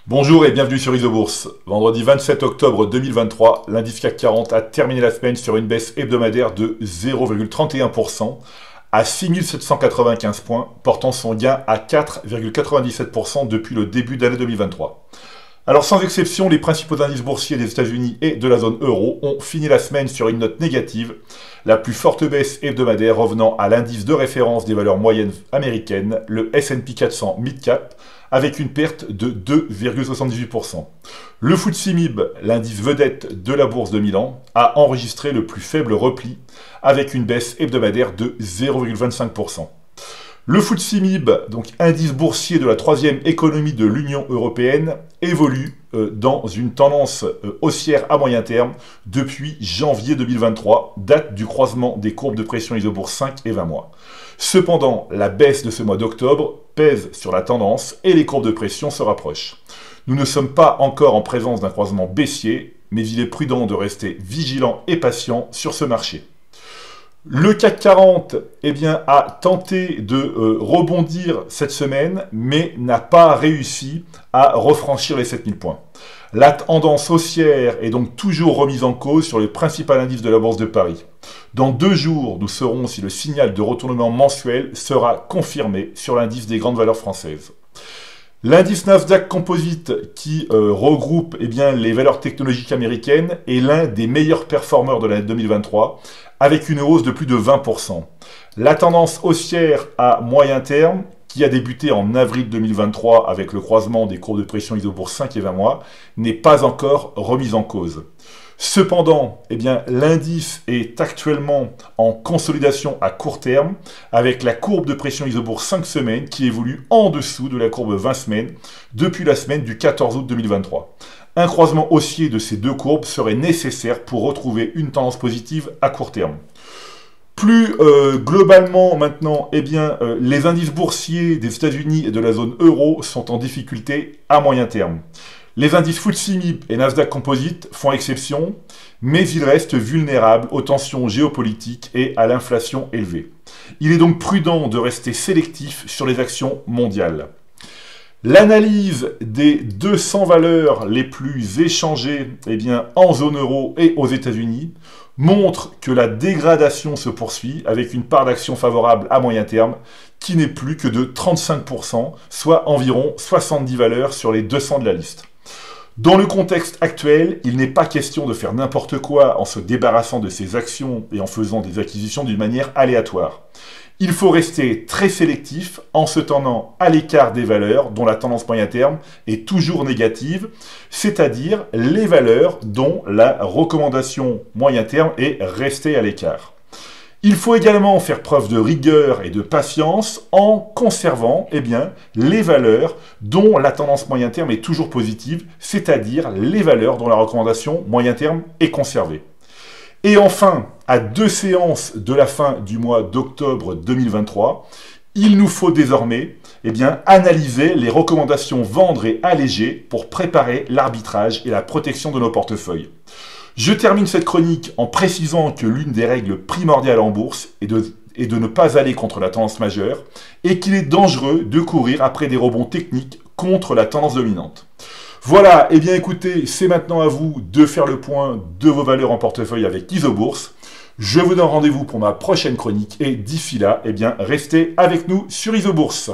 Bonjour et bienvenue sur Isobourse. Vendredi 27 octobre 2023, l'indice CAC 40 a terminé la semaine sur une baisse hebdomadaire de 0,31% à 6795 points, portant son gain à 4,97% depuis le début d'année 2023. Alors sans exception, les principaux indices boursiers des États-Unis et de la zone euro ont fini la semaine sur une note négative, la plus forte baisse hebdomadaire revenant à l'indice de référence des valeurs moyennes américaines, le S&P 400 Mid Cap, avec une perte de 2,78%. Le FTSE MIB, l'indice vedette de la bourse de Milan, a enregistré le plus faible repli, avec une baisse hebdomadaire de 0,25%. Le FTSE MIB, donc indice boursier de la troisième économie de l'Union européenne, évolue dans une tendance haussière à moyen terme depuis janvier 2023, date du croisement des courbes de pression Isobourse 5 et 20 mois. Cependant, la baisse de ce mois d'octobre pèse sur la tendance et les courbes de pression se rapprochent. Nous ne sommes pas encore en présence d'un croisement baissier, mais il est prudent de rester vigilant et patient sur ce marché. Le CAC 40 a tenté de rebondir cette semaine, mais n'a pas réussi à refranchir les 7000 points. La tendance haussière est donc toujours remise en cause sur le principal indice de la Bourse de Paris. Dans 2 jours, nous saurons si le signal de retournement mensuel sera confirmé sur l'indice des grandes valeurs françaises. L'indice Nasdaq Composite, qui regroupe les valeurs technologiques américaines, est l'un des meilleurs performeurs de l'année 2023, avec une hausse de plus de 20%. La tendance haussière à moyen terme, qui a débuté en avril 2023 avec le croisement des courbes de pression Isobourse 5 et 20 mois, n'est pas encore remise en cause. Cependant, l'indice est actuellement en consolidation à court terme, avec la courbe de pression Isobourse 5 semaines qui évolue en dessous de la courbe 20 semaines depuis la semaine du 14 août 2023. Un croisement haussier de ces deux courbes serait nécessaire pour retrouver une tendance positive à court terme. Plus globalement maintenant, les indices boursiers des États-Unis et de la zone euro sont en difficulté à moyen terme. Les indices FTSE MIB et Nasdaq Composite font exception, mais ils restent vulnérables aux tensions géopolitiques et à l'inflation élevée. Il est donc prudent de rester sélectif sur les actions mondiales. L'analyse des 200 valeurs les plus échangées en zone euro et aux États-Unis montre que la dégradation se poursuit avec une part d'action favorable à moyen terme qui n'est plus que de 35%, soit environ 70 valeurs sur les 200 de la liste. Dans le contexte actuel, il n'est pas question de faire n'importe quoi en se débarrassant de ces actions et en faisant des acquisitions d'une manière aléatoire. Il faut rester très sélectif en se tenant à l'écart des valeurs dont la tendance moyen terme est toujours négative, c'est-à-dire les valeurs dont la recommandation moyen terme est restée à l'écart. Il faut également faire preuve de rigueur et de patience en conservant les valeurs dont la tendance moyen terme est toujours positive, c'est-à-dire les valeurs dont la recommandation moyen terme est conservée. Et enfin, à 2 séances de la fin du mois d'octobre 2023, il nous faut désormais analyser les recommandations vendre et alléger pour préparer l'arbitrage et la protection de nos portefeuilles. Je termine cette chronique en précisant que l'une des règles primordiales en bourse est de ne pas aller contre la tendance majeure et qu'il est dangereux de courir après des rebonds techniques contre la tendance dominante. Voilà, écoutez, c'est maintenant à vous de faire le point de vos valeurs en portefeuille avec Isobourse. Je vous donne rendez-vous pour ma prochaine chronique et d'ici là, restez avec nous sur Isobourse.